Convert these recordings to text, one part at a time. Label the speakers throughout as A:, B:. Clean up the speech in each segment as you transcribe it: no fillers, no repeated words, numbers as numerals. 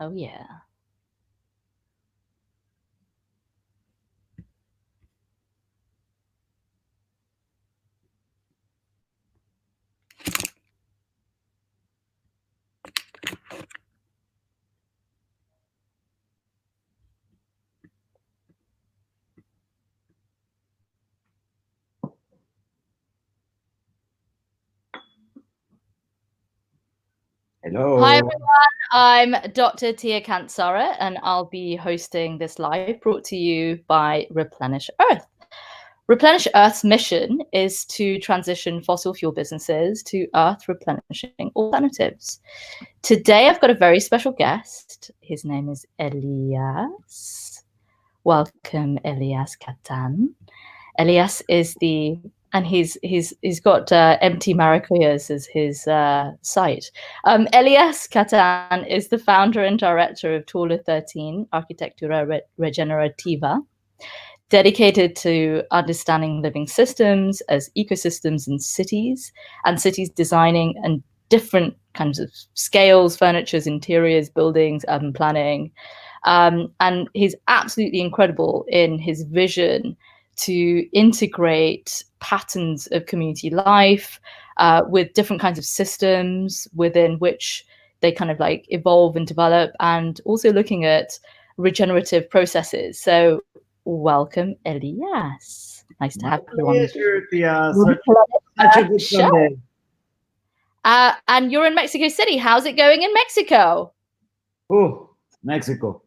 A: Oh, yeah.
B: Hello.
A: Hi, everyone. I'm Dr. Tia Kansara, and I'll be hosting this live brought to you by Replenish Earth. Replenish Earth's mission is to transition fossil fuel businesses to earth replenishing alternatives. Today, I've got a very special guest. His name is Elias. Welcome, Elias Cattan. Elias is he's got empty maracuyas as his site. Elias Cattan is the founder and director of Taller 13, Arquitectura Regenerativa, dedicated to understanding living systems as ecosystems and cities designing and different kinds of scales, furnitures, interiors, buildings, urban planning. And he's absolutely incredible in his vision to integrate patterns of community life with different kinds of systems within which they kind of like evolve and develop, and also looking at regenerative processes. So welcome, Elias. Nice to have you on.
B: Such a good Sunday.
A: And you're in Mexico City. How's it going in Mexico?
B: Oh, Mexico.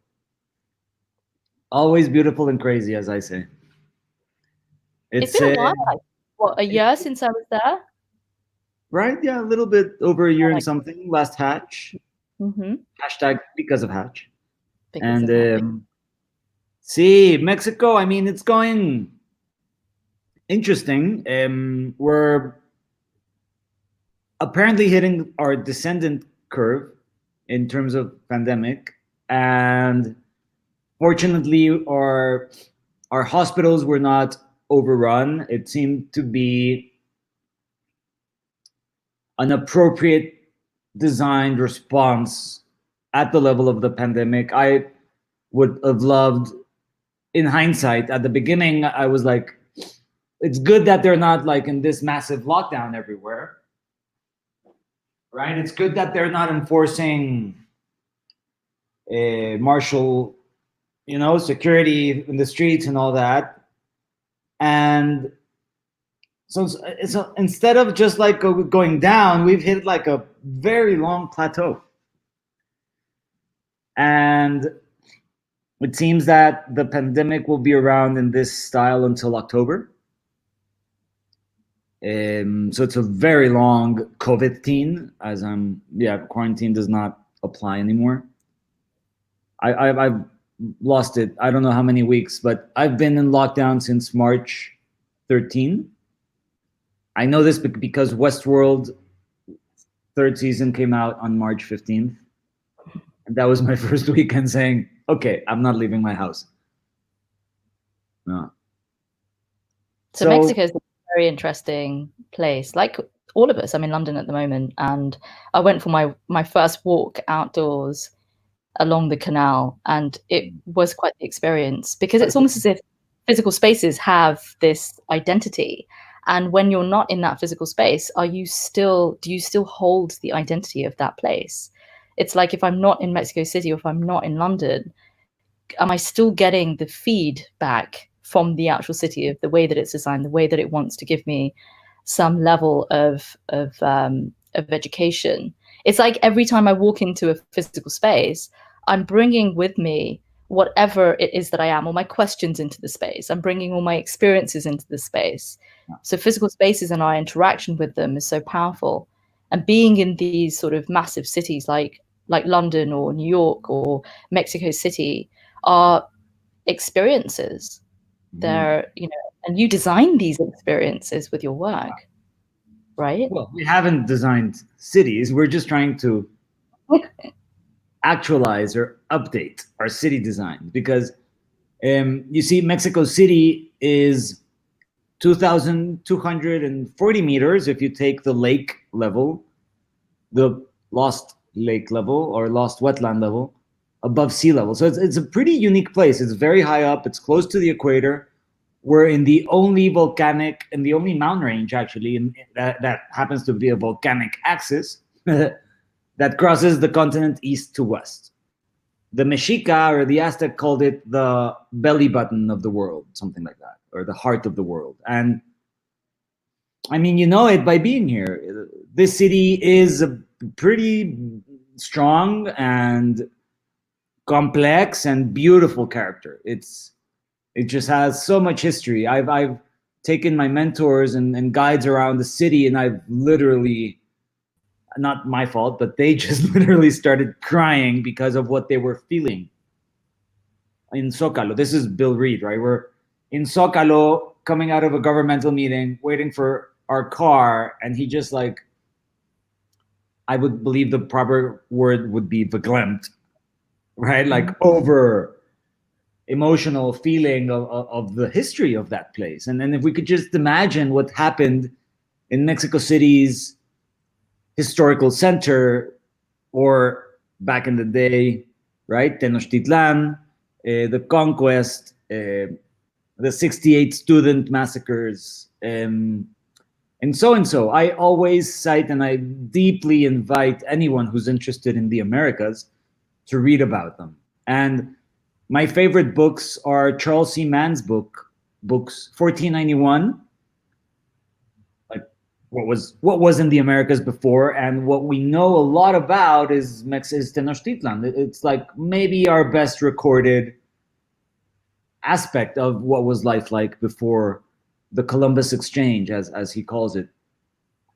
B: Always beautiful and crazy, as I say.
A: It's been a while, like, what, a year since I was there?
B: Right? Yeah, a little bit over a year and something. Last Hatch.
A: Mm-hmm.
B: Hashtag because of Hatch.
A: Because of Hatch.
B: See, Mexico, I mean, it's going interesting. We're apparently hitting our descendant curve in terms of pandemic, and fortunately our hospitals were not overrun. It seemed to be an appropriate designed response at the level of the pandemic. I would have loved, in hindsight, at the beginning, I was like, it's good that they're not like in this massive lockdown everywhere, right? It's good that they're not enforcing martial, security in the streets and all that. And so instead of just like going down, we've hit like a very long plateau. And it seems that the pandemic will be around in this style until October. So it's a very long COVID-teen, as quarantine does not apply anymore. I've lost it. I don't know how many weeks, but I've been in lockdown since March 13. I know this because Westworld third season came out on March 15th. And that was my first weekend saying, okay, I'm not leaving my house. No.
A: So Mexico is a very interesting place. Like all of us, I'm in London at the moment, and I went for my first walk outdoors along the canal, and it was quite the experience, because it's almost as if physical spaces have this identity. And when you're not in that physical space, do you still hold the identity of that place? It's like, if I'm not in Mexico City or if I'm not in London, am I still getting the feedback from the actual city of the way that it's designed, the way that it wants to give me some level of education? It's like every time I walk into a physical space, I'm bringing with me whatever it is that I am, all my questions into the space. I'm bringing all my experiences into the space. So physical spaces and our interaction with them is so powerful. And being in these sort of massive cities like London or New York or Mexico City are experiences. They're, and you design these experiences with your work, right?
B: Well, we haven't designed cities. We're just trying to actualize or update our city design, because you see, Mexico City is 2,240 meters if you take the lake level, the lost lake level or lost wetland level. above sea level. So it's a pretty unique place. It's very high up. It's close to the equator. We're in the only volcanic and the only mountain range actually that happens to be a volcanic axis that crosses the continent east to west. The Mexica or the Aztec called it the belly button of the world, something like that, or the heart of the world. And I mean, you know it by being here. This city is a pretty strong and complex and beautiful character. It just has so much history. I've taken my mentors and guides around the city, and I've literally, not my fault, but they just literally started crying because of what they were feeling in Zócalo. This is Bill Reed, right? We're in Zócalo coming out of a governmental meeting, waiting for our car, and he just like, I would believe the proper word would be verklempt, right? Like over emotional feeling of the history of that place. And then if we could just imagine what happened in Mexico City's historical center, or back in the day, right? Tenochtitlan, the conquest, the 68 student massacres, and so. I always cite and I deeply invite anyone who's interested in the Americas to read about them. And my favorite books are Charles C. Mann's books, 1491, like what was in the Americas before, and what we know a lot about is Tenochtitlan. It's like maybe our best recorded aspect of what was life like before the Columbus Exchange, as he calls it.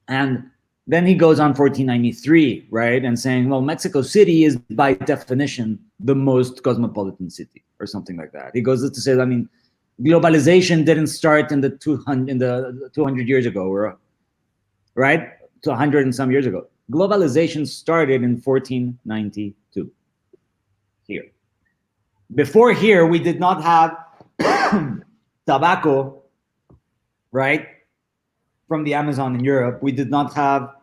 B: And then he goes on 1493, right, and saying, well, Mexico City is by definition the most cosmopolitan city, or something like that. He goes to say, I mean, globalization didn't start in the 200 years ago, or right, to 100 and some years ago. Globalization started in 1492 here. Before here, we did not have tobacco, right, from the Amazon in Europe. We did not have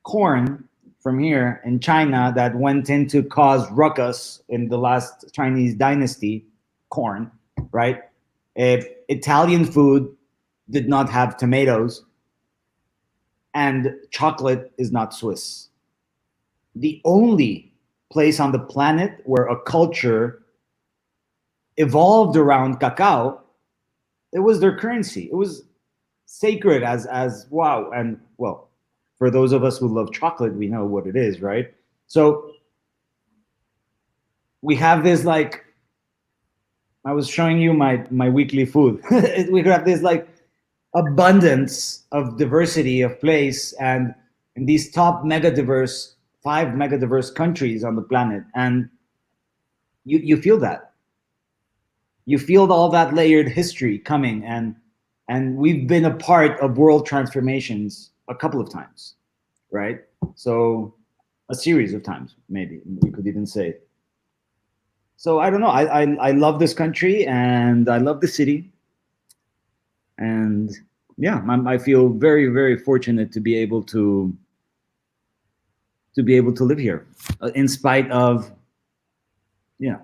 B: corn from here in China that went in to cause ruckus in the last Chinese dynasty, corn, right? Italian food did not have tomatoes, and chocolate is not Swiss. The only place on the planet where a culture evolved around cacao, it was their currency. It was sacred as wow. And well, for those of us who love chocolate, we know what it is, right? So we have this, like, I was showing you my weekly food. We have this like abundance of diversity of place, and in these top five mega diverse countries on the planet, and you feel that. You feel all that layered history coming, and we've been a part of world transformations a couple of times, right? So a series of times, maybe we could even say. So I don't know. I love this country, and I love the city, and yeah, I feel very, very fortunate to be able to live here, in spite of,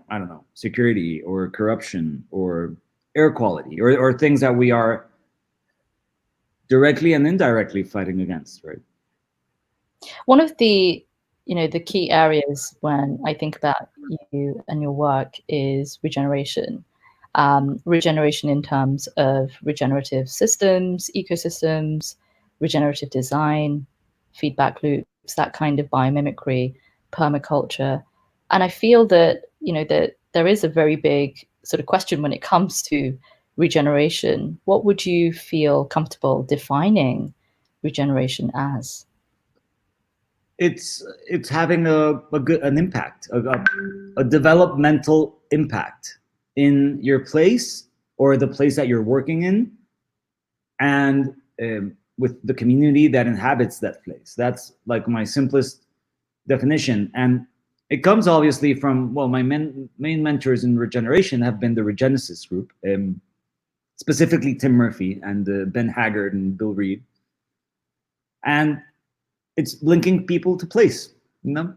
B: I don't know, security or corruption or air quality, or things that we are directly and indirectly fighting against, right?
A: One of the the key areas when I think about you and your work is regeneration. Regeneration in terms of regenerative systems, ecosystems, regenerative design, feedback loops, that kind of biomimicry, permaculture. And I feel that, that there is a very big sort of question when it comes to regeneration. What would you feel comfortable defining regeneration as?
B: It's having an impact, a developmental impact in your place, or the place that you're working in, and with the community that inhabits that place. That's like my simplest definition. And it comes obviously from, well, my main mentors in regeneration have been the Regenesis group, specifically Tim Murphy and Ben Haggard and Bill Reed. And it's linking people to place,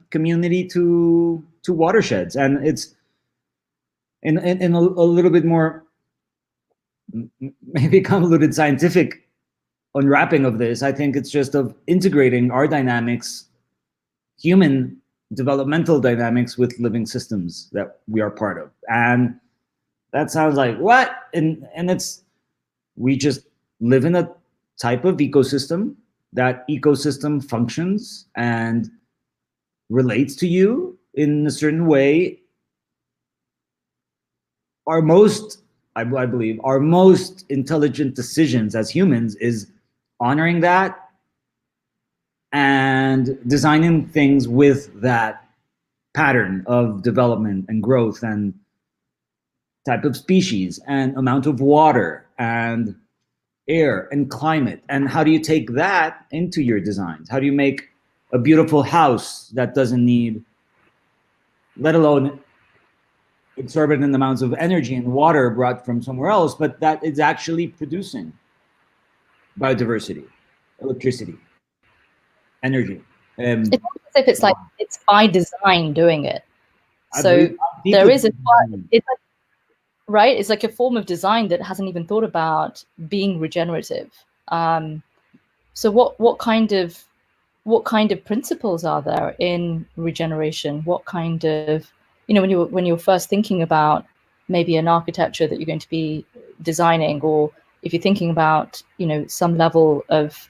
B: community to to watersheds. And it's in a little bit more maybe convoluted scientific unwrapping of this. I think it's just of integrating our dynamics, human developmental dynamics, with living systems that we are part of. And that sounds like what? And it's, we just live in a type of ecosystem. That ecosystem functions and relates to you in a certain way. Our most, I believe, our most intelligent decisions as humans is honoring that and designing things with that pattern of development and growth and type of species and amount of water and air and climate. And how do you take that into your designs? How do you make a beautiful house that doesn't need, let alone exorbitant amounts of energy and water brought from somewhere else, but that is actually producing biodiversity, electricity, energy?
A: It's almost as if it's like it's by design doing it.
B: I
A: So
B: believe
A: there is it's like, right? It's like a form of design that hasn't even thought about being regenerative. So what kind of principles are there in regeneration? What kind of, you know, when you're first thinking about maybe an architecture that you're going to be designing, or if you're thinking about, you know, some level of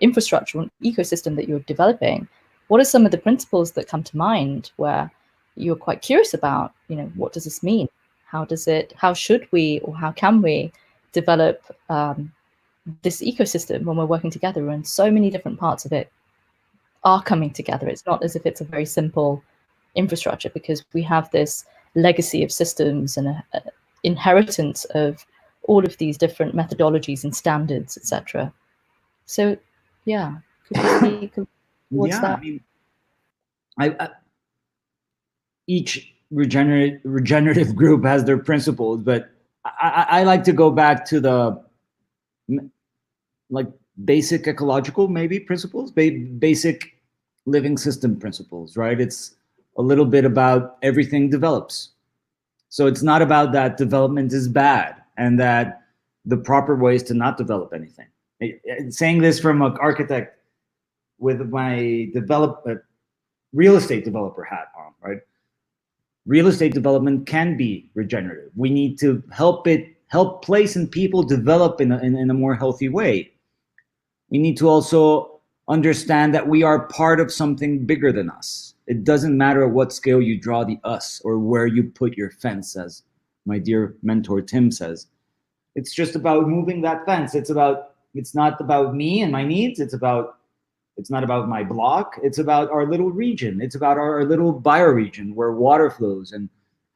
A: infrastructure and ecosystem that you're developing, what are some of the principles that come to mind where you're quite curious about, you know, what does this mean? How should we, or how can we develop this ecosystem when we're working together, and so many different parts of it are coming together? It's not as if it's a very simple infrastructure, because we have this legacy of systems and a inheritance of all of these different methodologies and standards, etc. So, yeah, could you speak towards that?
B: I mean, I each regenerative group has their principles, but I like to go back to the like basic ecological maybe principles, basic living system principles, right? It's a little bit about everything develops. So it's not about that development is bad and that the proper way is to not develop anything. Saying this from an architect with my real estate developer hat on, right? Real estate development can be regenerative. We need to help place and people develop in a more healthy way. We need to also understand that we are part of something bigger than us. It doesn't matter at what scale you draw the us or where you put your fence, as my dear mentor Tim says. It's just about moving that fence. It's not about me and my needs. It's not about my block. It's about our little region. It's about our little bioregion where water flows and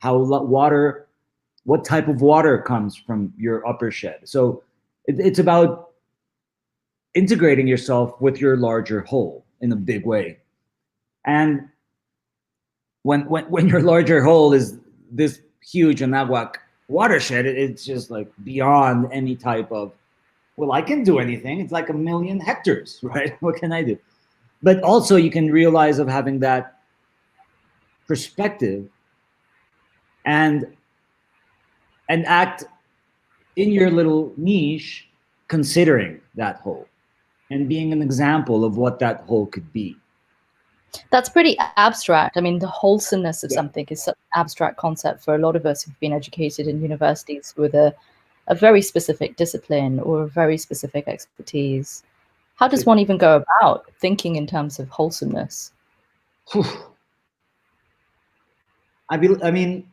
B: what type of water comes from your upper shed. So it's about integrating yourself with your larger whole in a big way. And when your larger whole is this huge Anahuac watershed, it's just like beyond any type of, well, I can do anything. It's like 1 million hectares, right? What can I do? But also you can realize of having that perspective and act in your little niche, considering that whole and being an example of what that whole could be.
A: That's pretty abstract. I mean, the wholesomeness of something is such an abstract concept for a lot of us who've been educated in universities with a very specific discipline or a very specific expertise. How does one even go about thinking in terms of wholesomeness?
B: I mean,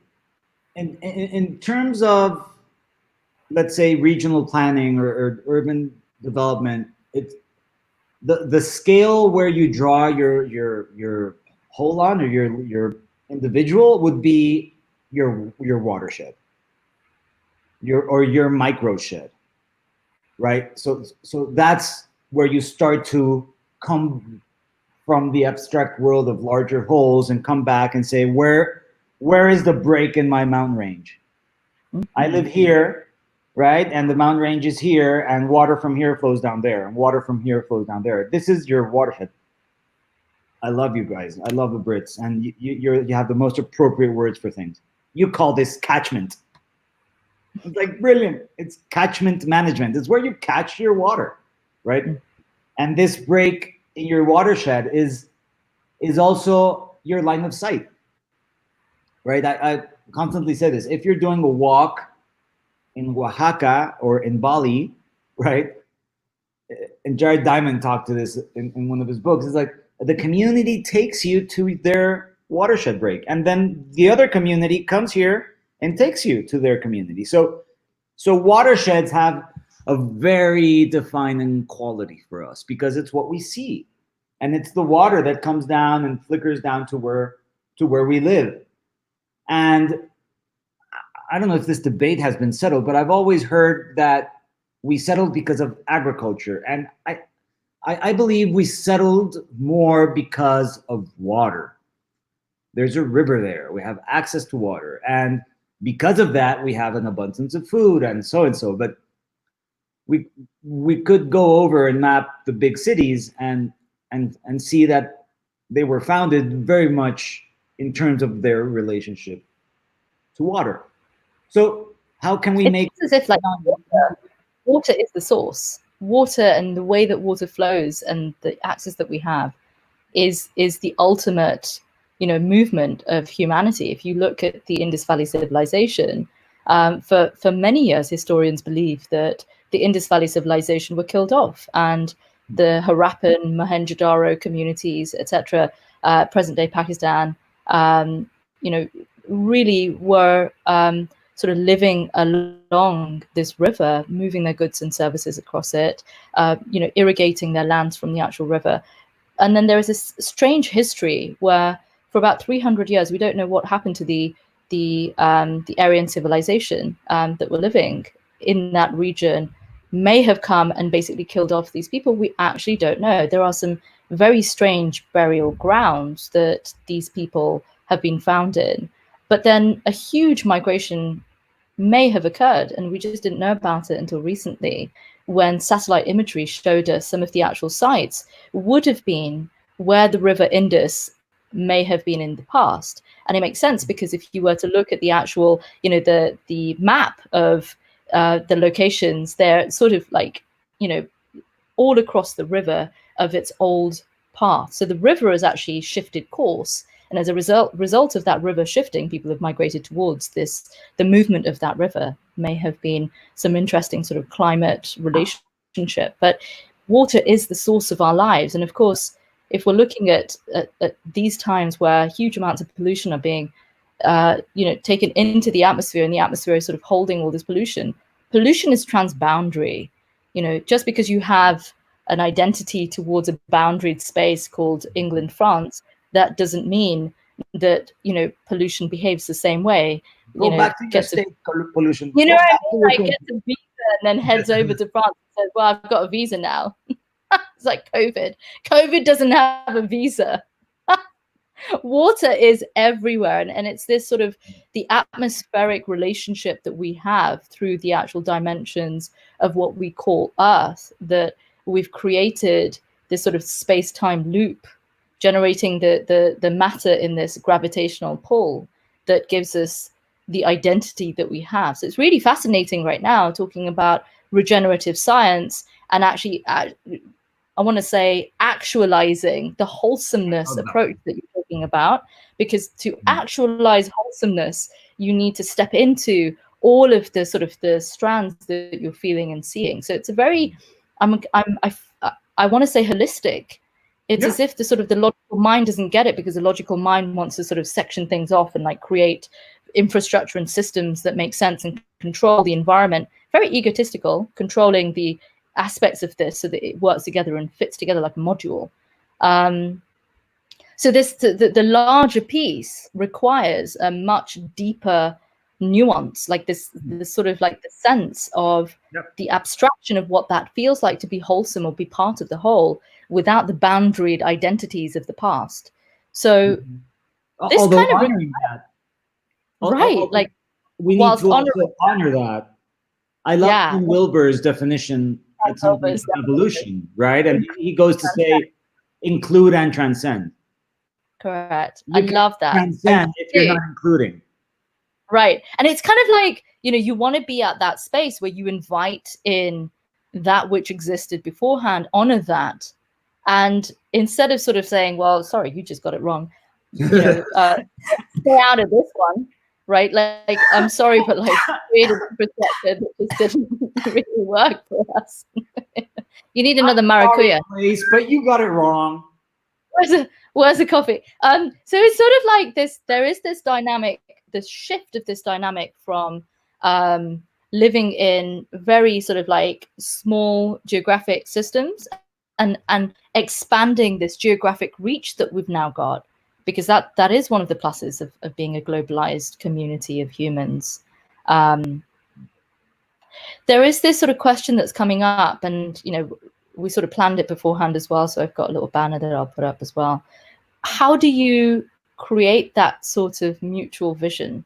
B: in terms of, let's say, regional planning or urban development, it's the scale where you draw your whole on, or your individual, would be your watershed, your micro shed, right? So that's where you start to come from the abstract world of larger wholes and come back and say, where is the break in my mountain range? I live here, right? And the mountain range is here, and water from here flows down there, and water from here flows down there. This is your watershed. I love you guys. I love the Brits, and you have the most appropriate words for things. You call this catchment. It's like brilliant. It's catchment management. It's where you catch your water, right? And this break in your watershed is also your line of sight, right? I constantly say this. If you're doing a walk in Oaxaca or in Bali, right? And Jared Diamond talked to this in one of his books. It's like the community takes you to their watershed break, and then the other community comes here and takes you to their community. So watersheds have a very defining quality for us because it's what we see, and it's the water that comes down and flickers down to where we live. And I don't know if this debate has been settled, but I've always heard that we settled because of agriculture, and I believe we settled more because of water. There's a river there. We have access to water, and because of that, we have an abundance of food and so. But we could go over and map the big cities and see that they were founded very much in terms of their relationship to water. So how can we make
A: as if like water is the source. Water and the way that water flows and the access that we have is the ultimate, movement of humanity. If you look at the Indus Valley civilization, for many years, historians believe that the Indus Valley civilization were killed off, and the Harappan, Mohenjo-daro communities, etc., present-day Pakistan, really were sort of living along this river, moving their goods and services across it, irrigating their lands from the actual river. And then there is this strange history where for about 300 years, we don't know what happened to the Aryan civilization that were living in that region, may have come and basically killed off these people. We actually don't know. There are some very strange burial grounds that these people have been found in. But then a huge migration may have occurred, and we just didn't know about it until recently, when satellite imagery showed us some of the actual sites would have been where the River Indus may have been in the past. And it makes sense because if you were to look at the actual, the map of the locations, they're sort of like, all across the river of its old path. So the river has actually shifted course. And as a result of that river shifting, people have migrated towards this. The movement of that river may have been some interesting sort of climate relationship. But water is the source of our lives. And of course, if we're looking at these times where huge amounts of pollution are being taken into the atmosphere, and the atmosphere is sort of holding all this pollution is transboundary. Just because you have an identity towards a boundaried space called England, France, that doesn't mean that pollution behaves the same way.
B: Go back to your state pollution.
A: What I mean? Like gets a visa and then heads over to France and says, "Well, I've got a visa now." It's like COVID. COVID doesn't have a visa. Water is everywhere, and it's this sort of the atmospheric relationship that we have through the actual dimensions of what we call Earth, that we've created this sort of space-time loop, generating the matter in this gravitational pull that gives us the identity that we have. So it's really fascinating right now talking about regenerative science and actually, I want to say, actualizing the wholesomeness approach that you're talking about, because to actualize wholesomeness, you need to step into all of the sort of the strands that you're feeling and seeing. So it's a very, I want to say holistic. It's as if the sort of the logical mind doesn't get it, because the logical mind wants to sort of section things off and like create infrastructure and systems that make sense and control the environment. Very egotistical, controlling the aspects of this so that it works together and fits together like a module. So the larger piece requires a much deeper nuance, like this sort of like the sense of the abstraction of what that feels like to be wholesome or be part of the whole without the boundaried identities of the past. So this
B: although
A: kind of
B: honoring that,
A: like
B: we need to also honor that. I love Tom Wilber's definition of evolution, right? And he goes to say include and transcend.
A: Correct.
B: You
A: I
B: can
A: love that.
B: transcend if you're not including.
A: Right. And it's kind of like, you want to be at that space where you invite in that which existed beforehand, honor that. And instead of sort of saying, well, sorry, you just got it wrong, stay out of this one, right? Like I'm sorry, but like creative perspective, it just didn't really work for us. You need another maracuya.
B: Sorry, but you got it wrong.
A: Where's the coffee? So it's sort of like this, there is this dynamic, this shift of this dynamic from living in very sort of like small geographic systems and expanding this geographic reach that we've now got, because that is one of the pluses of being a globalized community of humans. There is this sort of question that's coming up, and we sort of planned it beforehand as well, so I've got a little banner that I'll put up as well. How do you create that sort of mutual vision?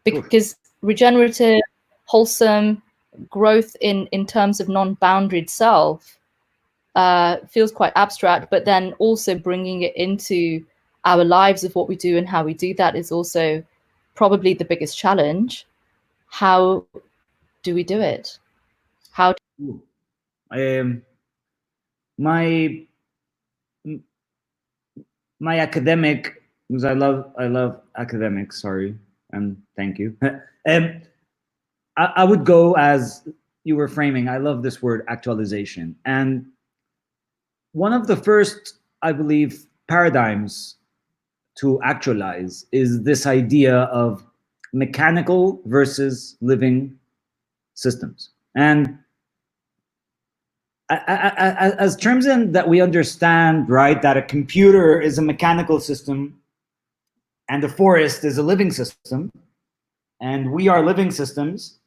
A: Because regenerative, wholesome growth in terms of non-boundaried self feels quite abstract, but then also bringing it into our lives of what we do and how we do that is also probably the biggest challenge. How do we do it?
B: My academic, because I love academics, sorry, and thank you. I would go as you were framing. I love this word, actualization. And one of the first, I believe, paradigms to actualize is this idea of mechanical versus living systems. And as terms in that we understand, right, that a computer is a mechanical system and a forest is a living system, and we are living systems,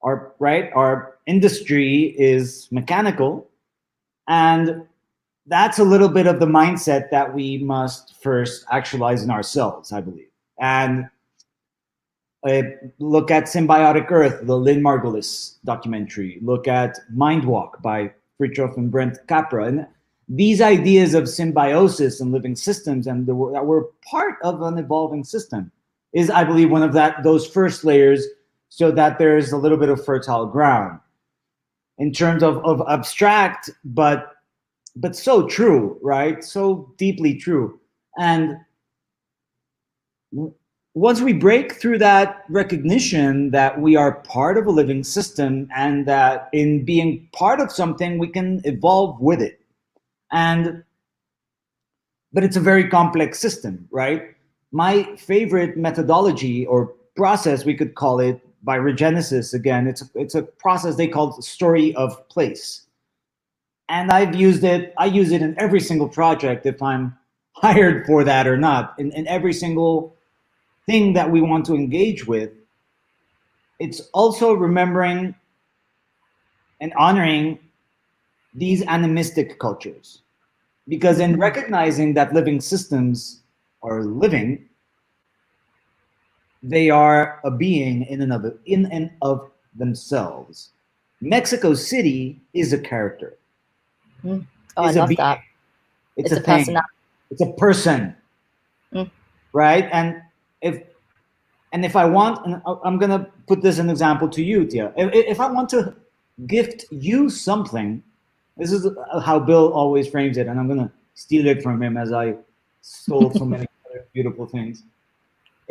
B: our industry is mechanical, and that's a little bit of the mindset that we must first actualize in ourselves, I believe. And look at Symbiotic Earth, the Lynn Margulis documentary. Look at Mind Walk by Fritjof and Brent Capra. And these ideas of symbiosis and living systems and that we're part of an evolving system is, I believe, one of those first layers, so that there's a little bit of fertile ground in terms of abstract, but so true, right? So deeply true. And once we break through that recognition that we are part of a living system and that in being part of something, we can evolve with it. But it's a very complex system, right? My favorite methodology or process, we could call it, by Regenesis, again, it's a process they call story of place. And I use it in every single project, if I'm hired for that or not, in every single thing that we want to engage with. It's also remembering and honoring these animistic cultures, because in recognizing that living systems are living, they are a being in and of themselves. Mexico City is a character.
A: Oh, I love that.
B: It's a thing. It's a person, right? And if I want, and I'm gonna put this an example to you, Tia. If I want to gift you something, this is how Bill always frames it, and I'm gonna steal it from him as I stole so many other beautiful things.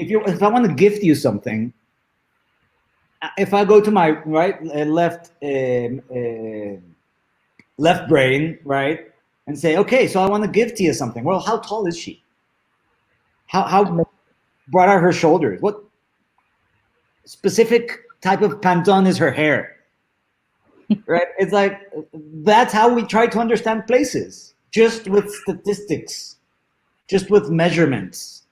B: If I want to gift you something, if I go to my left brain, right, and say, okay, so I want to gift you something. Well, how tall is she? How broad are her shoulders? What specific type of panton is her hair? Right? It's like, that's how we try to understand places, just with statistics, just with measurements.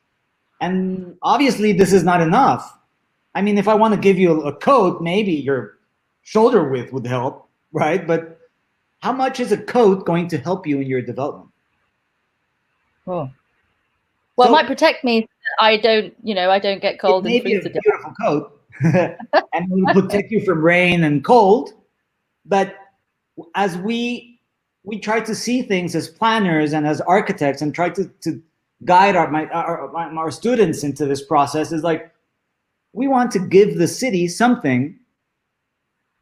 B: And obviously this is not enough. I mean, if I want to give you a coat, maybe your shoulder width would help, right? But how much is a coat going to help you in your development?
A: Oh. Well, so, it might protect me. I don't get cold and freeze to death.
B: It may be a beautiful coat, and it will protect you from rain and cold. But as we try to see things as planners and as architects, and try to guide our students into this process is like, we want to give the city something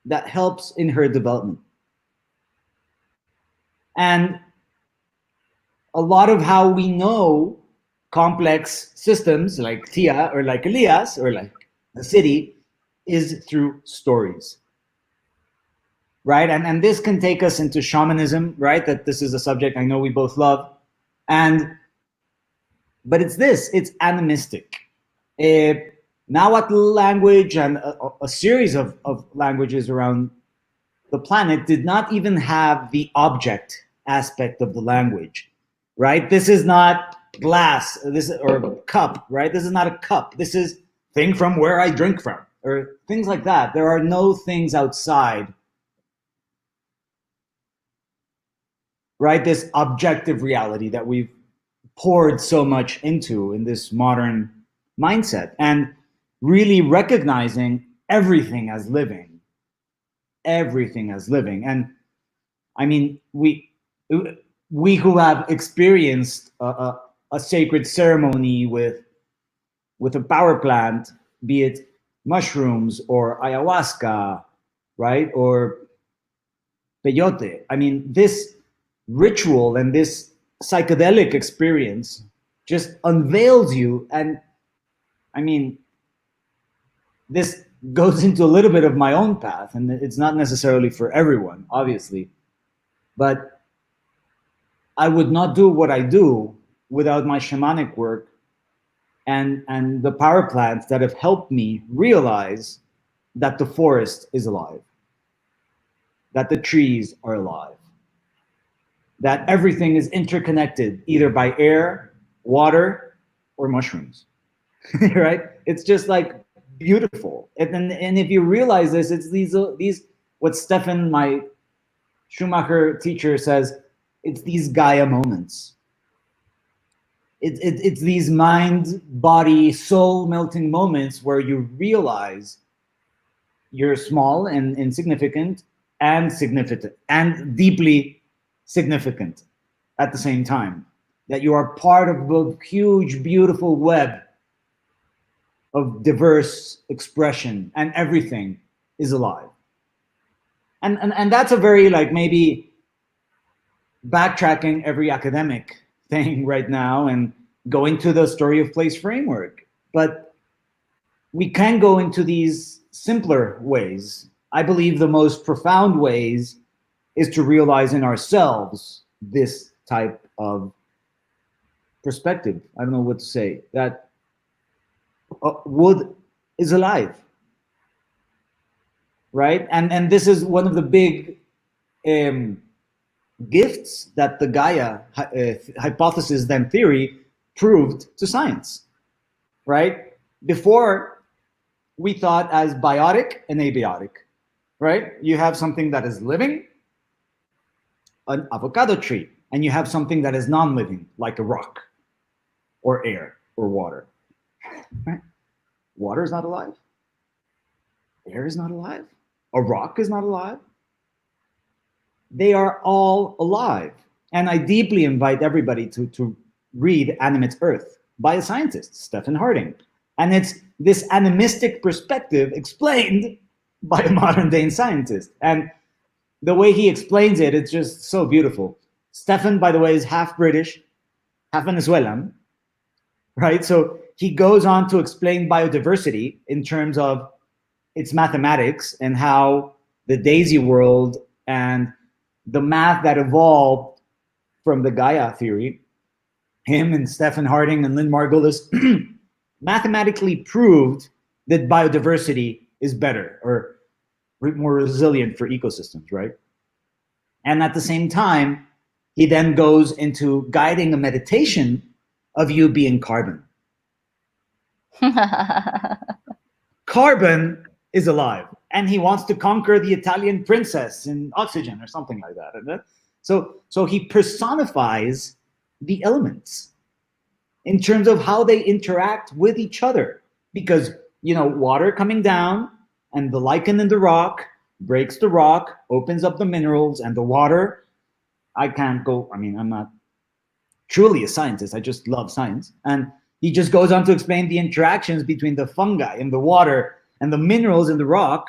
B: that helps in her development. And a lot of how we know complex systems like Tia or like Elias or like the city is through stories. Right? And this can take us into shamanism, right? That this is a subject I know we both love. But it's animistic. Nahuatl language and a series of languages around the planet did not even have the object aspect of the language, right? This is not glass, or cup, right? This is not a cup. This is thing from where I drink from, or things like that. There are no things outside, right? This objective reality that we've poured so much into in this modern mindset, and really recognizing everything as living. And I mean, we who have experienced a sacred ceremony with a power plant, be it mushrooms or ayahuasca, right, or peyote. I mean, this ritual and this psychedelic experience just unveils you. And I mean, this goes into a little bit of my own path, and it's not necessarily for everyone, obviously, but I would not do what I do without my shamanic work and the power plants that have helped me realize that the forest is alive, that the trees are alive, that everything is interconnected either by air, water, or mushrooms. Right? It's just like beautiful. And if you realize this, it's these what Stefan, my Schumacher teacher, says, it's these Gaia moments. It's these mind, body, soul melting moments where you realize you're small and insignificant and significant and deeply significant at the same time. That you are part of a huge, beautiful web of diverse expression, and everything is alive. And that's a very, like, maybe backtracking every academic thing right now and going to the story of place framework. But we can go into these simpler ways. I believe the most profound ways is to realize in ourselves this type of perspective. I don't know what to say. That wood is alive, right? And this is one of the big gifts that the Gaia hypothesis, then theory, proved to science, right? Before, we thought as biotic and abiotic, right? You have something that is living, an avocado tree, and you have something that is non-living, like a rock or air or water. Right? Water is not alive. Air is not alive. A rock is not alive. They are all alive. And I deeply invite everybody to read Animate Earth by a scientist, Stephen Harding. And it's this animistic perspective explained by a modern day scientist. And the way he explains it, it's just so beautiful. Stephen, by the way, is half British, half Venezuelan, right? So he goes on to explain biodiversity in terms of its mathematics and how the daisy world and the math that evolved from the Gaia theory, him and Stephen Harding and Lynn Margulis mathematically proved that biodiversity is better or more resilient for ecosystems, right? And at the same time, he then goes into guiding a meditation of you being carbon. Carbon is alive, and he wants to conquer the Italian princess in oxygen or something like that. Isn't it? So he personifies the elements in terms of how they interact with each other, because, you know, water coming down and the lichen in the rock breaks the rock, opens up the minerals, and the water, I'm not truly a scientist. I just love science. And he just goes on to explain the interactions between the fungi in the water and the minerals in the rock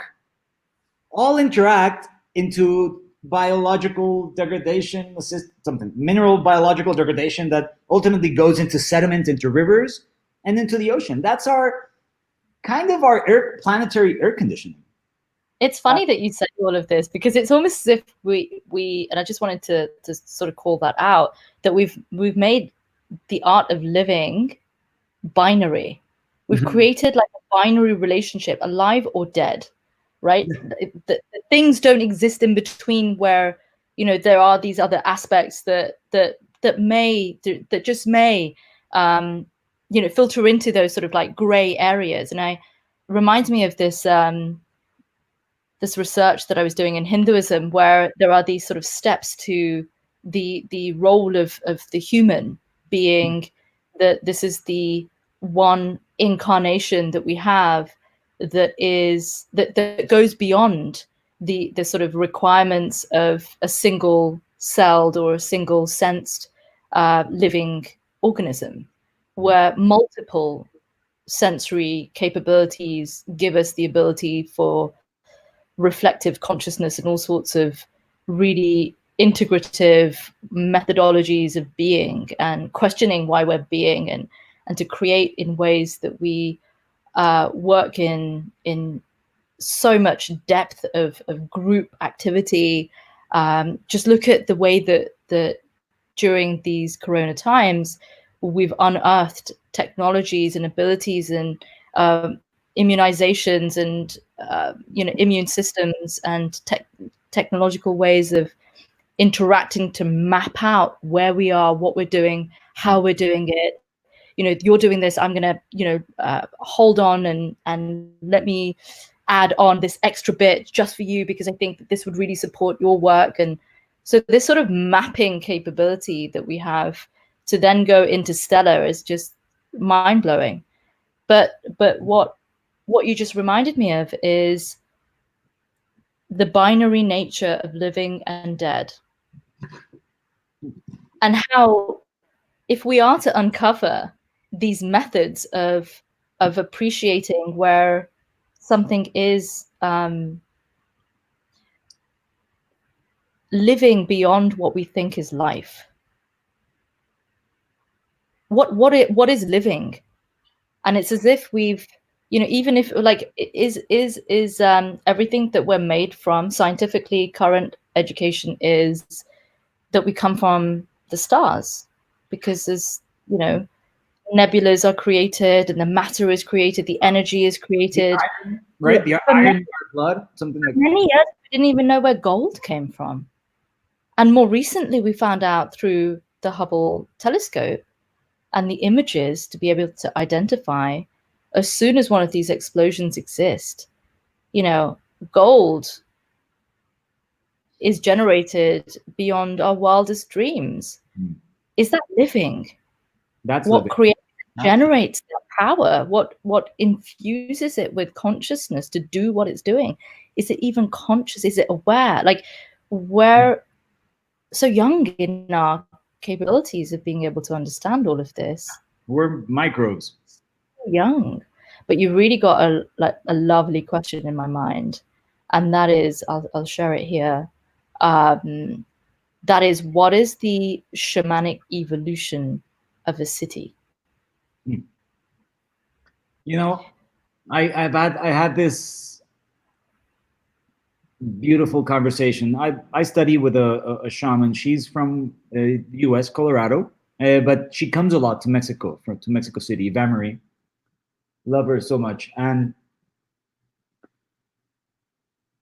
B: all interact into biological degradation, something, mineral biological degradation that ultimately goes into sediment, into rivers, and into the ocean. That's our kind of our planetary air conditioning.
A: It's funny that you say all of this, because it's almost as if we and I just wanted to sort of call that out, that we've made the art of living binary. We've created like a binary relationship, alive or dead, right? The things don't exist in between, where, you know, there are these other aspects that just may you know, filter into those sort of like gray areas. And it reminds me of this this research that I was doing in Hinduism, where there are these sort of steps to the role of the human being, that this is the one incarnation that we have that is that goes beyond the sort of requirements of a single celled or a single sensed living organism, where multiple sensory capabilities give us the ability for reflective consciousness and all sorts of really integrative methodologies of being and questioning why we're being, and to create in ways that we work in so much depth of group activity. Just look at the way that during these corona times we've unearthed technologies and abilities and immunizations and you know, immune systems and technological ways of interacting to map out where we are, what we're doing, how we're doing it. You know, you're doing this, I'm gonna, you know, hold on and let me add on this extra bit just for you, because I think that this would really support your work. And so this sort of mapping capability that we have to then go interstellar is just mind-blowing. But what you just reminded me of is the binary nature of living and dead, and how, if we are to uncover these methods of appreciating where something is living beyond what we think is life, what is living? And it's as if we've, you know, even if like is everything that we're made from, scientifically, current education is that we come from the stars, because there's, you know, nebulas are created and the matter is created, the energy is created.
B: The iron, right? The iron in our blood, something like that.
A: Many years we didn't even know where gold came from. And more recently we found out through the Hubble telescope and the images to be able to identify, as soon as one of these explosions exist, you know, gold is generated beyond our wildest dreams. Is that living?
B: That's
A: what
B: living.
A: Creates, generates that power? What infuses it with consciousness to do what it's doing? Is it even conscious? Is it aware? Like, we're so young in our capabilities of being able to understand all of this.
B: We're microbes.
A: Young, but you really got a lovely question in my mind, and that is, I'll share it here. That is, what is the shamanic evolution of a city?
B: You know, I had this beautiful conversation. I study with a shaman. She's from the U.S., Colorado, but she comes a lot to Mexico, to Mexico City. Vamarie, love her so much. And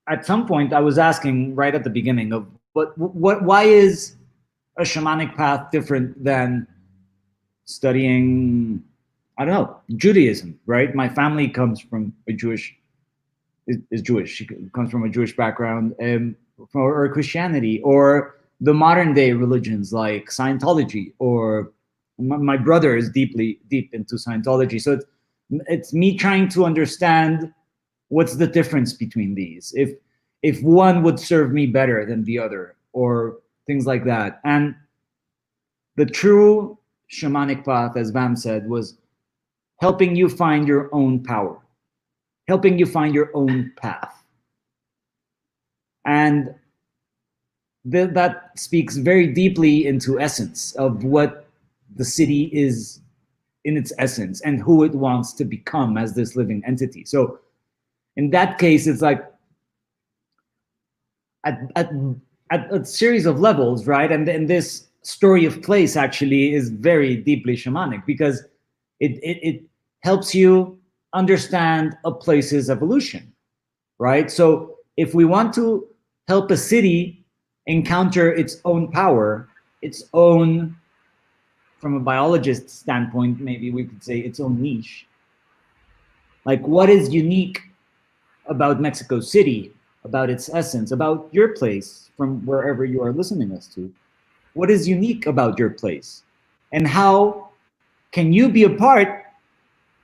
B: at some point, I was asking right at the beginning of why is a shamanic path different than studying, I don't know, Judaism, right? My family comes from a Jewish, is Jewish. She comes from a Jewish background, or Christianity, or the modern day religions like Scientology, or my brother is deep into Scientology. So it's me trying to understand what's the difference between these, if one would serve me better than the other, or things like that. And The true shamanic path, as Vam said, was helping you find your own power, helping you find your own path. And that speaks very deeply into essence of what the city is in its essence and who it wants to become as this living entity. So in that case, it's like at a series of levels, right? And this story of place actually is very deeply shamanic because it helps you understand a place's evolution, right? So if we want to help a city encounter its own power, its own, from a biologist standpoint, maybe we could say its own niche. Like, what is unique about Mexico City, about its essence, about your place from wherever you are listening us to? What is unique about your place? And how can you be a part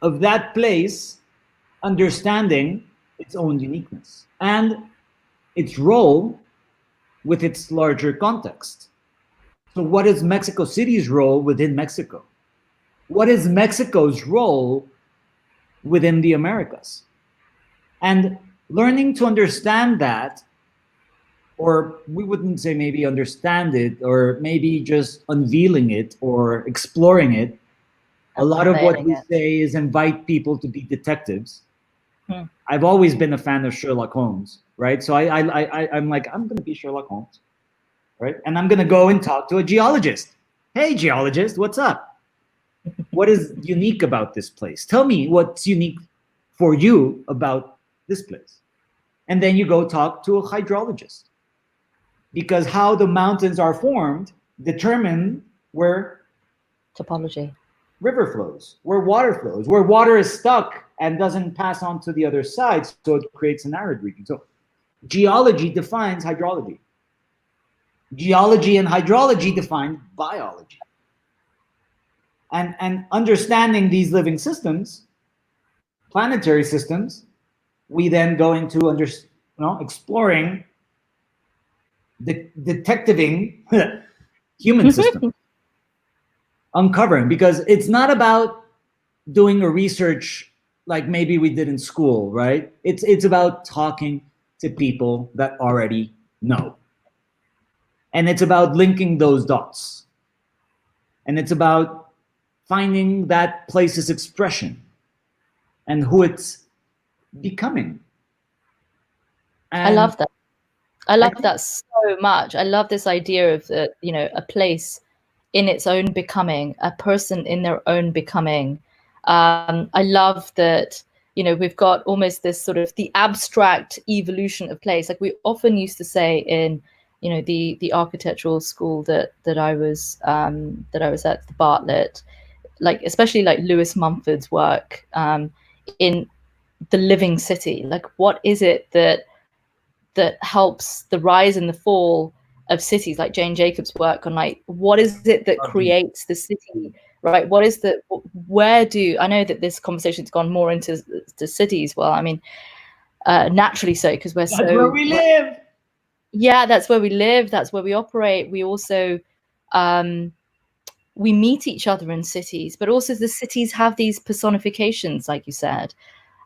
B: of that place, understanding its own uniqueness and its role with its larger context? So what is Mexico City's role within Mexico? What is Mexico's role within the Americas? And learning to understand that, or we wouldn't say maybe understand it, or maybe just unveiling it or exploring it. A lot of what we say is invite people to be detectives. I've always been a fan of Sherlock Holmes, right? So I'm like, I'm going to be Sherlock Holmes, right? And I'm going to go and talk to a geologist. Hey, geologist, what's up? What is unique about this place? Tell me what's unique for you about this place. And then you go talk to a hydrologist, because how the mountains are formed determine where
A: topology,
B: river flows, where water flows, where water is stuck and doesn't pass on to the other side, so it creates an arid region. So geology defines hydrology. Geology and hydrology define biology. And understanding these living systems, planetary systems, we then go into exploring, detectiving human systems, uncovering, because it's not about doing a research like maybe we did in school, right? It's about talking to people that already know. And it's about linking those dots. And it's about finding that place's expression and who it's becoming. And
A: I love that. I love that so much. I love this idea of a place in its own becoming, a person in their own becoming. I love that, we've got almost this sort of the abstract evolution of place. Like we often used to say in, the architectural school that I was at, the Bartlett, like especially like Lewis Mumford's work in the living city. Like what is it that helps the rise and the fall of cities, like Jane Jacobs' work on like what is it that creates the city, right? What is I know that this conversation's gone more into the cities. Well, I mean, naturally so, because that's
B: where we live.
A: Yeah, that's where we live. That's where we operate. We also we meet each other in cities, but also the cities have these personifications, like you said.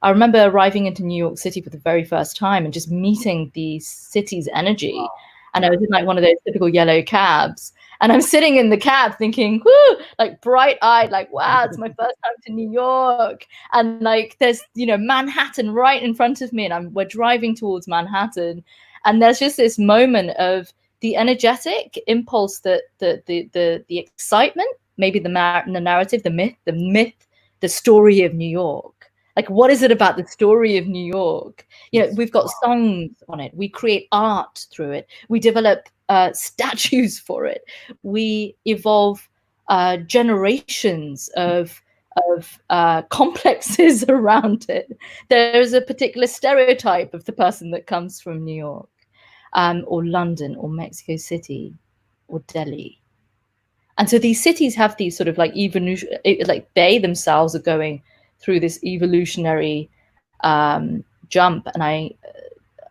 A: I remember arriving into New York City for the very first time and just meeting the city's energy. Wow. And I was in like one of those typical yellow cabs. And I'm sitting in the cab thinking, whoo, like bright-eyed, like, wow, it's my first time to New York. And like there's, Manhattan right in front of me, and we're driving towards Manhattan. And there's just this moment of the energetic impulse, that the excitement, maybe the narrative, the myth, the story of New York. Like, what is it about the story of New York? We've got songs on it. We create art through it. We develop statues for it. We evolve generations of complexes around it. There's a particular stereotype of the person that comes from New York, or London, or Mexico City, or Delhi. And so these cities have these sort of like evolution, like they themselves are going through this evolutionary jump. And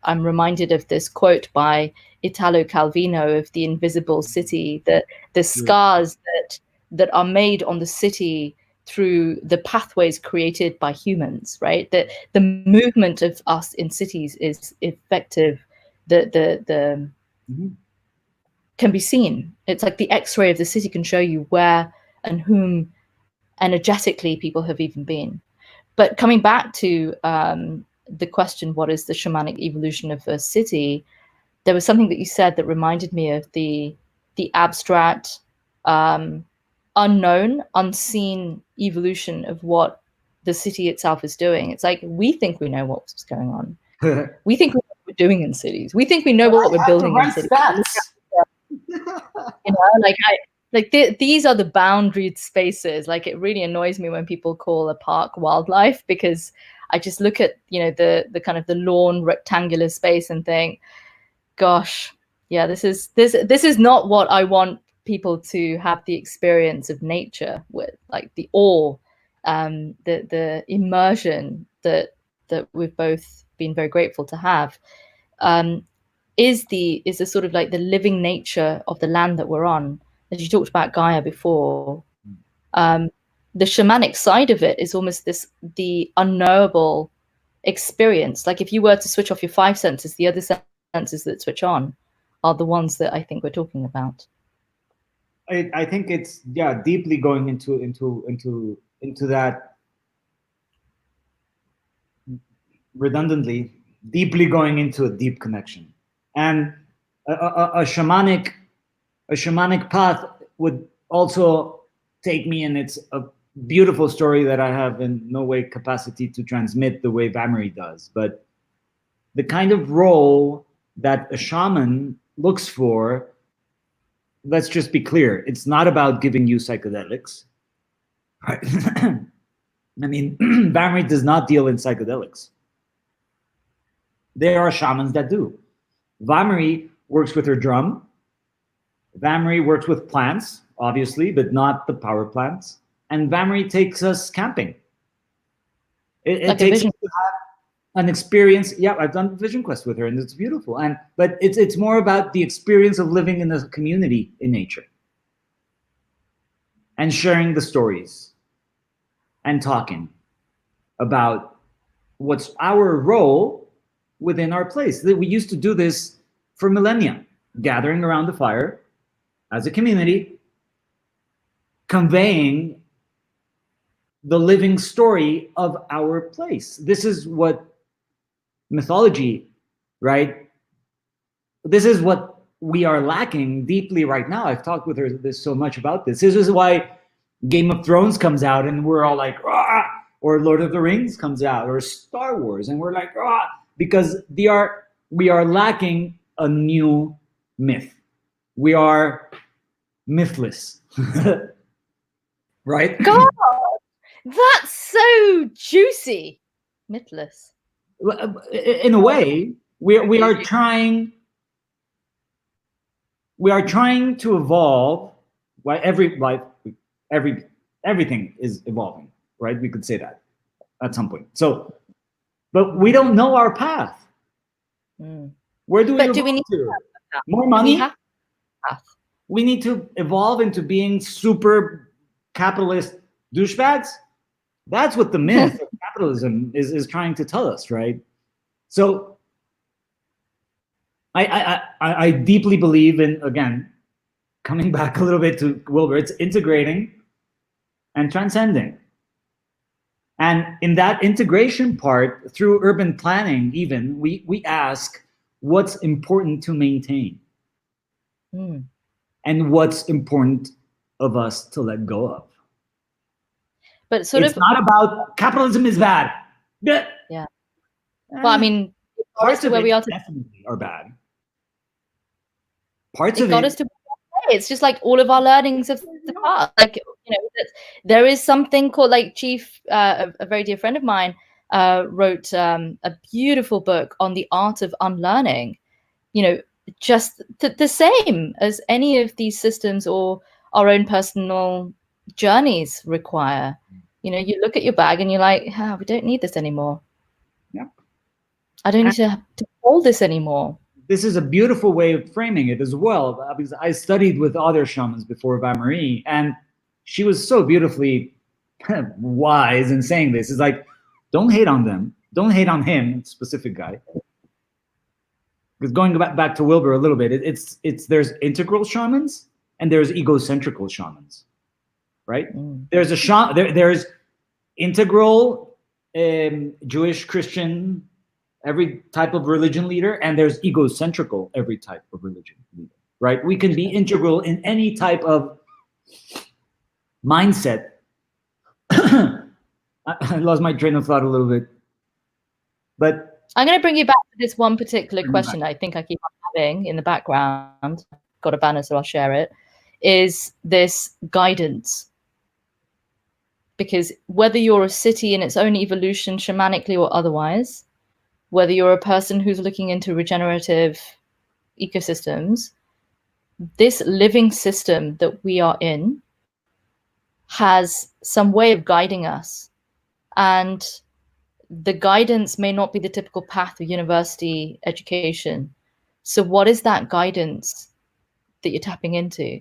A: I'm reminded of this quote by Italo Calvino of The Invisible City, that the scars that are made on the city through the pathways created by humans, right? That the movement of us in cities is effective. The can be seen. It's like the X-ray of the city can show you where and whom energetically people have even been. But coming back to the question, what is the shamanic evolution of a city? There was something that you said that reminded me of the abstract, unknown, unseen evolution of what the city itself is doing. It's like we think we know what's going on. We think we know what we're doing in cities. We think we know what we're building in cities. You know, these are the boundaried spaces. Like, it really annoys me when people call a park wildlife, because I just look at, you know, the kind of the lawn rectangular space and think, gosh, yeah, this is not what I want people to have the experience of nature with, like the awe, the immersion that we've both been very grateful to have. Is the sort of like the living nature of the land that we're on. As you talked about Gaia before, the shamanic side of it is almost the unknowable experience. Like, if you were to switch off your five senses, the other senses that switch on are the ones that I think we're talking about.
B: I think it's deeply going into that, redundantly, deeply going into a deep connection. And a shamanic path would also take me, and it's a beautiful story that I have in no way capacity to transmit the way Vamery does, but the kind of role that a shaman looks for, let's just be clear, it's not about giving you psychedelics, right? I mean, Vamery does not deal in psychedelics. There are shamans that do. Vamery works with her drum. Vamery works with plants, obviously, but not the power plants. And Vamery takes us camping. It takes us to have an experience. Yeah, I've done Vision Quest with her, and it's beautiful. But it's more about the experience of living in a community in nature, and sharing the stories, and talking about what's our role within our place. We used to do this for millennia, gathering around the fire as a community, conveying the living story of our place. This is what mythology, right? This is what we are lacking deeply right now. I've talked with her so much about this. This is why Game of Thrones comes out and we're all like, ah, or Lord of the Rings comes out, or Star Wars, and we're like, ah, because we are lacking a new myth. We are mythless. Right?
A: God, that's so juicy. Mythless.
B: In a way, we are trying to evolve. Everything is evolving, right? We could say that at some point. So, but we don't know our path. Where do we evolve to? More money? We need to evolve into being super capitalist douchebags. That's what the myth of capitalism is trying to tell us, right? So I deeply believe in, again, coming back a little bit to Wilbur, it's integrating and transcending. And in that integration part, through urban planning even, we ask what's important to maintain. And what's important of us to let go of.
A: But it's
B: not about capitalism is bad.
A: Yeah. Well, I mean,
B: parts of where we are definitely are bad. Parts of it
A: got us to. It's just like all of our learnings of the past. Like, you know, there is something called, like, Chief, a very dear friend of mine, wrote a beautiful book on the art of unlearning. You know, just the same as any of these systems or our own personal journeys require. You know, you look at your bag and you're like, we don't need this anymore.
B: Yeah.
A: I don't need to hold this anymore.
B: This is a beautiful way of framing it as well, because I studied with other shamans before Marie, and she was so beautifully wise in saying this. It's like, don't hate on them. Don't hate on him, specific guy. Because going back to Wilbur a little bit, it's there's integral shamans and there's egocentrical shamans, right? There's a there's integral Jewish, Christian, every type of religion leader, and there's egocentrical every type of religion leader, right? We can be integral in any type of mindset. I lost my train of thought a little bit, but
A: I'm going to bring you back to this one particular question I think I keep having in the background. Got a banner, so I'll share it. Is this guidance? Because whether you're a city in its own evolution, shamanically or otherwise, whether you're a person who's looking into regenerative ecosystems, this living system that we are in has some way of guiding us. And the guidance may not be the typical path of university education. So what is that guidance that you're tapping into?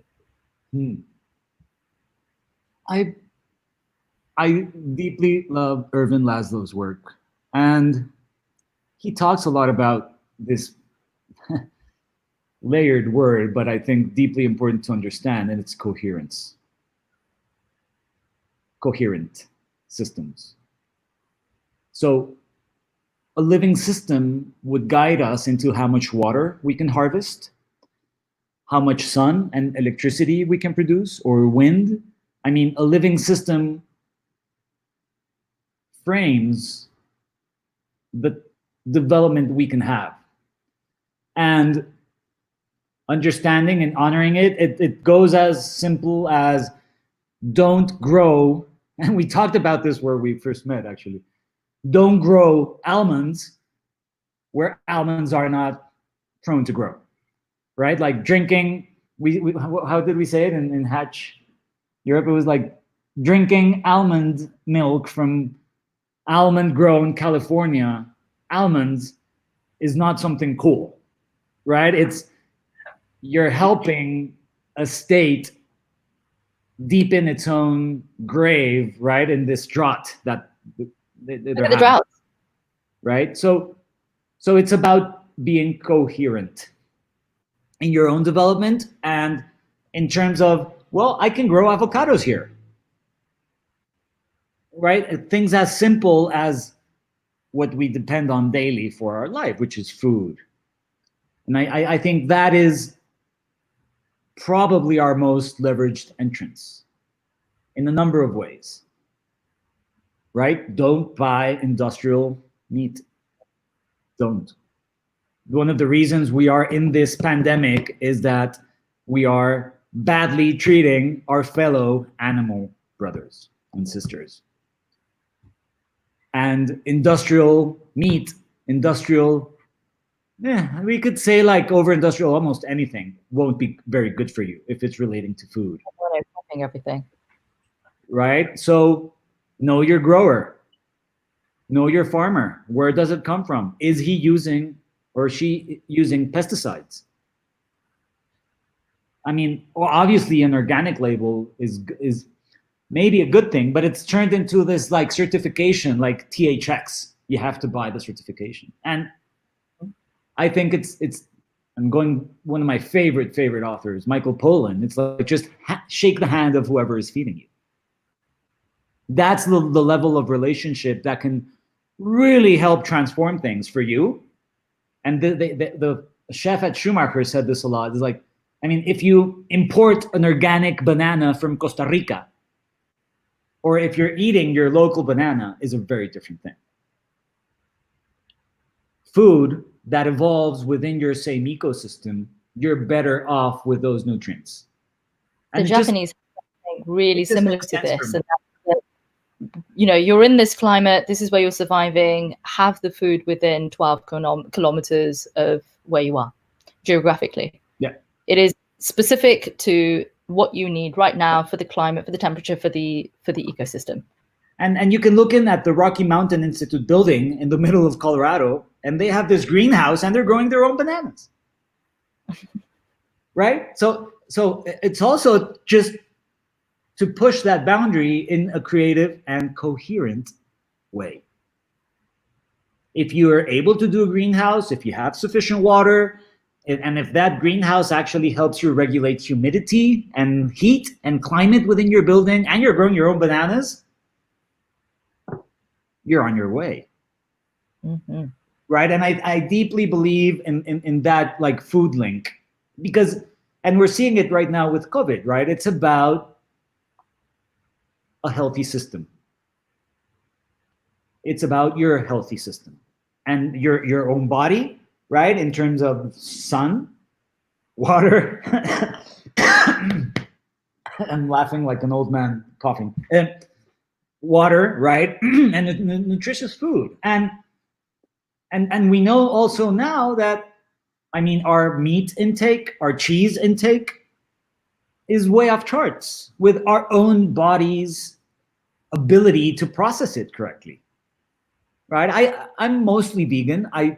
B: I deeply love Ervin Laszlo's work, and he talks a lot about this layered word, but I think deeply important to understand, and it's coherence. Coherent systems. So a living system would guide us into how much water we can harvest, how much sun and electricity we can produce, or wind. I mean, a living system frames the development we can have. And understanding and honoring it goes as simple as don't grow, and we talked about this where we first met actually, don't grow almonds where almonds are not prone to grow, right? Like drinking, how did we say it in Hatch Europe? It was like drinking almond milk from almond grown California almonds is not something cool, right? It's you're helping a state deep in its own grave, right? In this drought that
A: the drought,
B: right? So it's about being coherent in your own development, and in terms of, well, I can grow avocados here, right? Things as simple as what we depend on daily for our life, which is food. And I think that is probably our most leveraged entrance in a number of ways, right? Don't buy industrial meat. Don't. One of the reasons we are in this pandemic is that we are badly treating our fellow animal brothers and sisters. And industrial meat, we could say like over industrial, almost anything won't be very good for you if it's relating to food.
A: Everything.
B: Right? So know your grower, know your farmer. Where does it come from? Is he using or she using pesticides? I mean, obviously an organic label is maybe a good thing, but it's turned into this like certification, like THX. You have to buy the certification. And I think I'm going, one of my favorite authors, Michael Pollan. It's like just shake the hand of whoever is feeding you. That's the level of relationship that can really help transform things for you. And the chef at Schumacher said this a lot. It's like, I mean, if you import an organic banana from Costa Rica, or if you're eating your local banana, is a very different thing. Food that evolves within your same ecosystem, you're better off with those nutrients.
A: And the Japanese have really similar to this. And you know, you're in this climate, this is where you're surviving, have the food within 12 kilometers of where you are geographically.
B: Yeah.
A: It is specific to what you need right now for the climate, for the temperature, for the ecosystem.
B: And you can look in at the Rocky Mountain Institute building in the middle of Colorado, and they have this greenhouse and they're growing their own bananas. Right? So it's also just to push that boundary in a creative and coherent way. If you are able to do a greenhouse, if you have sufficient water, and if that greenhouse actually helps you regulate humidity and heat and climate within your building, and you're growing your own bananas, you're on your way.
A: Mm-hmm.
B: Right? And I deeply believe in that like food link, because, and we're seeing it right now with COVID, right? It's about a healthy system. It's about your healthy system and your own body, right? In terms of sun, water. I'm laughing like an old man coughing. Water, right? And nutritious food. And we know also now that, I mean, our meat intake, our cheese intake is way off charts with our own body's ability to process it correctly. Right? I'm mostly vegan. I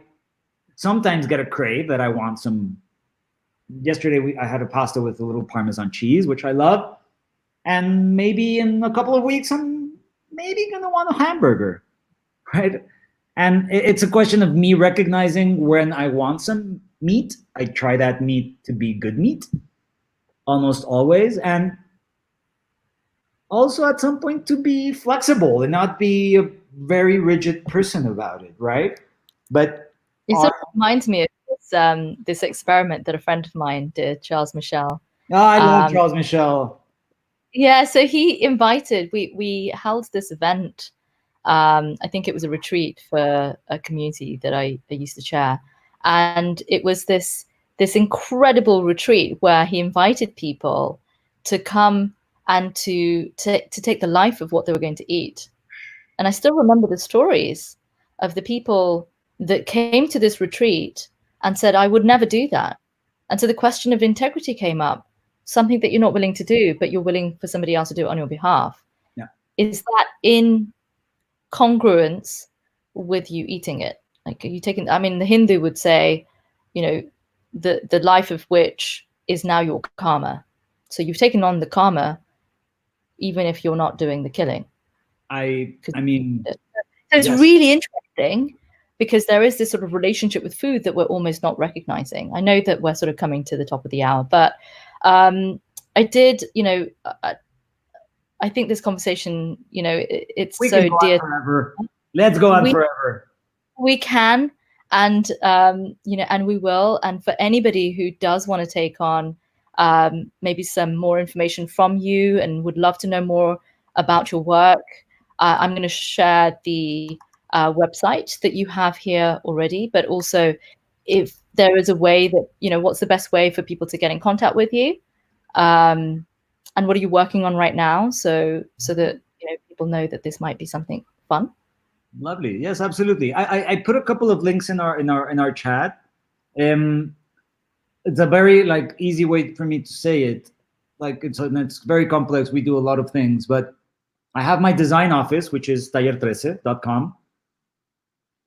B: sometimes get a crave that I want some. Yesterday I had a pasta with a little Parmesan cheese, which I love. And maybe in a couple of weeks, I'm maybe gonna want a hamburger, right? And it's a question of me recognizing when I want some meat. I try that meat to be good meat, almost always. And also at some point to be flexible and not be a very rigid person about it, right? But
A: it sort of reminds me of this experiment that a friend of mine did, Charles Michel.
B: Oh, I love Charles Michel.
A: Yeah, so he invited, we held this event. I think it was a retreat for a community that I used to chair. And it was this incredible retreat where he invited people to come and to take the life of what they were going to eat. And I still remember the stories of the people that came to this retreat and said, I would never do that. And so the question of integrity came up, something that you're not willing to do, but you're willing for somebody else to do it on your behalf.
B: Yeah.
A: Is that in congruence with you eating it? Like, are you taking, I mean, the Hindu would say, you know, the life of which is now your karma. So you've taken on the karma, even if you're not doing the killing.
B: I mean,
A: so it's really interesting because there is this sort of relationship with food that we're almost not recognizing. I know that we're sort of coming to the top of the hour, but I did, you know, I think this conversation, you know, it's
B: we
A: so
B: can go
A: dear.
B: On forever. Let's go on forever.
A: We can, and you know, and we will. And for anybody who does want to take on maybe some more information from you and would love to know more about your work, I'm going to share the website that you have here already, but also if there is a way that, you know, what's the best way for people to get in contact with you, and what are you working on right now, so that, you know, people know that this might be something fun.
B: Lovely. Yes, absolutely. I put a couple of links in our chat. It's a very like easy way for me to say it. Like it's very complex. We do a lot of things, but I have my design office, which is taller13.com.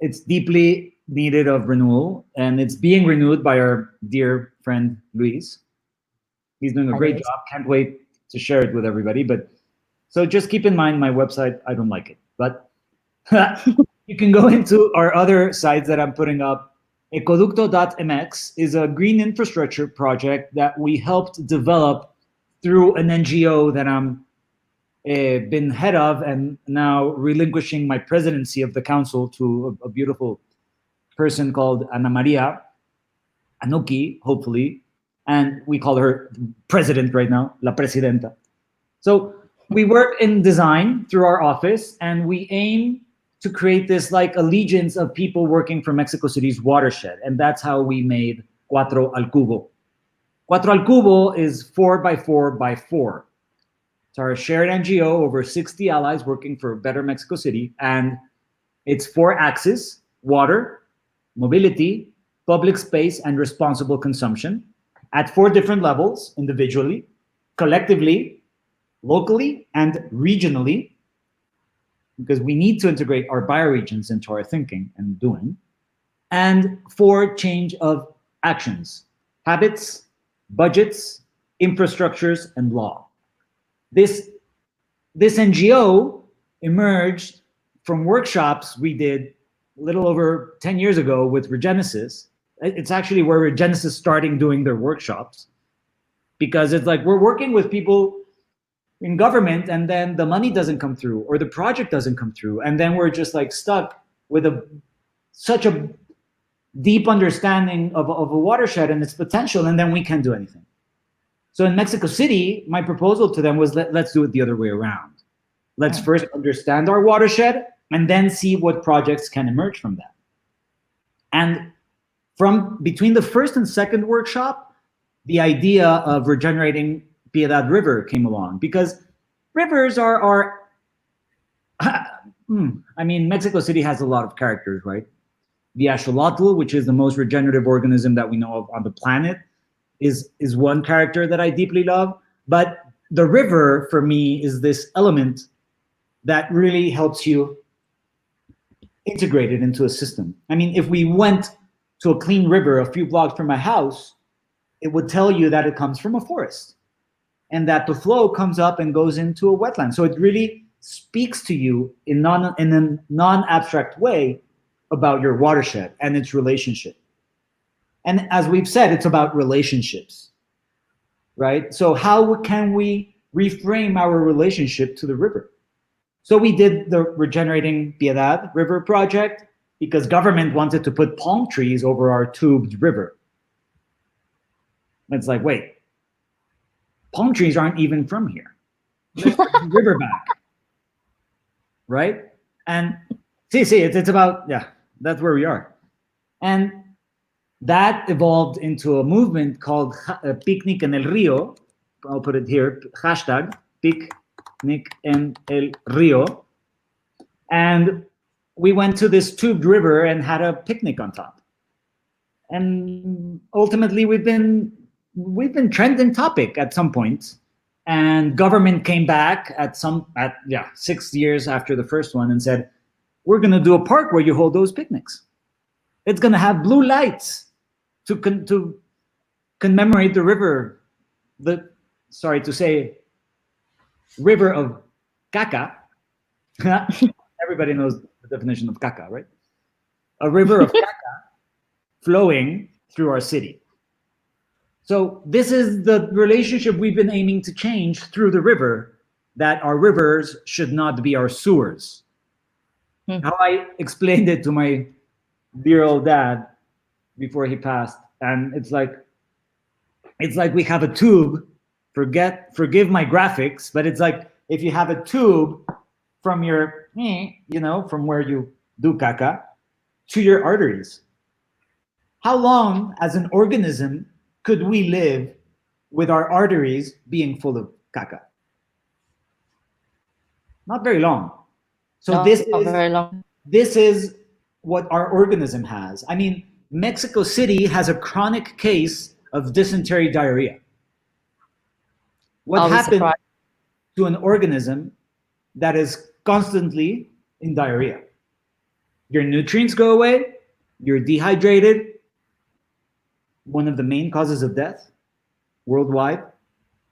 B: It's deeply needed of renewal, and it's being renewed by our dear friend Luis. He's doing a great job. Can't wait to share it with everybody. But so just keep in mind my website. I don't like it, but you can go into our other sites that I'm putting up. Ecoducto.mx is a green infrastructure project that we helped develop through an NGO that I'm been head of, and now relinquishing my presidency of the council to a beautiful person called Ana Maria Anuki, hopefully. And we call her president right now, La Presidenta. So we work in design through our office, and we aim to create this like allegiance of people working for Mexico City's watershed. And that's how we made Cuatro al Cubo. Cuatro al Cubo is 4 by 4 by 4. It's our shared NGO, over 60 allies working for a better Mexico City. And it's 4 axes: water, mobility, public space, and responsible consumption at 4 different levels: individually, collectively, locally, and regionally, because we need to integrate our bioregions into our thinking and doing. and 4, change of actions, habits, budgets, infrastructures, and law. This NGO emerged from workshops we did a little over 10 years ago with Regenesis. It's actually where Regenesis starting doing their workshops, because it's like we're working with people in government and then the money doesn't come through or the project doesn't come through, and then we're just like stuck with such a deep understanding of a watershed and its potential, and then we can't do anything. So in Mexico City, my proposal to them was, let's do it the other way around. Let's first understand our watershed and then see what projects can emerge from that. And from between the first and second workshop, the idea of regenerating Piedad River came along, because rivers are I mean, Mexico City has a lot of characters, right? The axolotl, which is the most regenerative organism that we know of on the planet, is one character that I deeply love. But the river, for me, is this element that really helps you integrate it into a system. I mean, if we went to a clean river a few blocks from my house, it would tell you that it comes from a forest and that the flow comes up and goes into a wetland. So it really speaks to you in a non-abstract way about your watershed and its relationship. And as we've said, it's about relationships, right? So how can we reframe our relationship to the river? So we did the Regenerating Piedad River project because government wanted to put palm trees over our tubed river. It's like, wait, palm trees aren't even from here. Let's bring the river back, right? And see, it's about, yeah, that's where we are. And that evolved into a movement called Picnic en el Río. I'll put it here, hashtag Picnic en el Río. And we went to this tubed river and had a picnic on top. And ultimately we've been trending topic at some point. And government came back at 6 years after the first one and said, we're gonna do a park where you hold those picnics. It's gonna have blue lights to commemorate the river, sorry to say, river of caca. Everybody knows the definition of caca, right? A river of caca flowing through our city. So this is the relationship we've been aiming to change through the river, that our rivers should not be our sewers. How I explained it to my dear old dad before he passed, and it's like we have a tube. Forgive my graphics, but it's like if you have a tube from your, from where you do caca to your arteries. How long as an organism could we live with our arteries being full of caca? Not very long. So
A: no, not very long.
B: This is what our organism has. I mean, Mexico City has a chronic case of dysentery diarrhea. What happens to an organism that is constantly in diarrhea? Your nutrients go away, you're dehydrated, one of the main causes of death worldwide.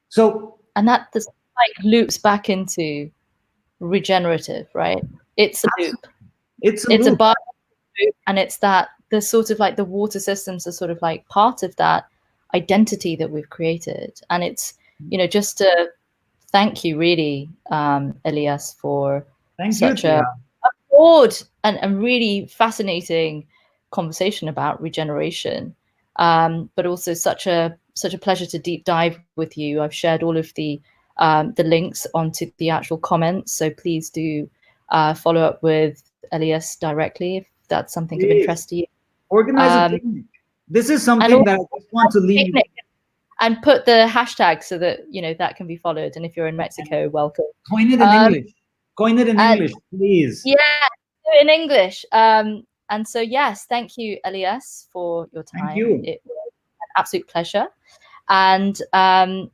B: So,
A: and that just like loops back into regenerative, right? It's a loop. It's a bio loop, and it's that the sort of like the water systems are sort of like part of that identity that we've created. And it's, just to thank you really, Elias, for such a broad and really fascinating conversation about regeneration. But also such a pleasure to deep dive with you. I've shared all of the links onto the actual comments, so please do follow up with Elias directly if that's something of interest to you.
B: Organize a picnic. This is something that I just want to leave.
A: And put the hashtag so that that can be followed. And if you're in Mexico, welcome.
B: Coin it in English. Coin it in English, please.
A: Yeah, do it in English. And so, yes, thank you, Elias, for your time.
B: Thank you.
A: It was an absolute pleasure. And I'm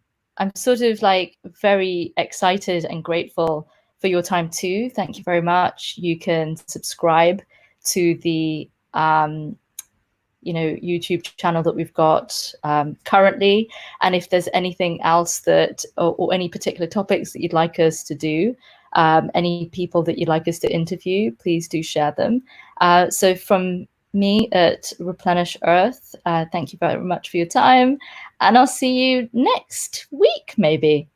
A: sort of like very excited and grateful for your time too. Thank you very much. You can subscribe to the YouTube channel that we've got currently. And if there's anything else that, or any particular topics that you'd like us to do, any people that you'd like us to interview, please do share them. So from me at Replenish Earth, thank you very much for your time, and I'll see you next week, maybe.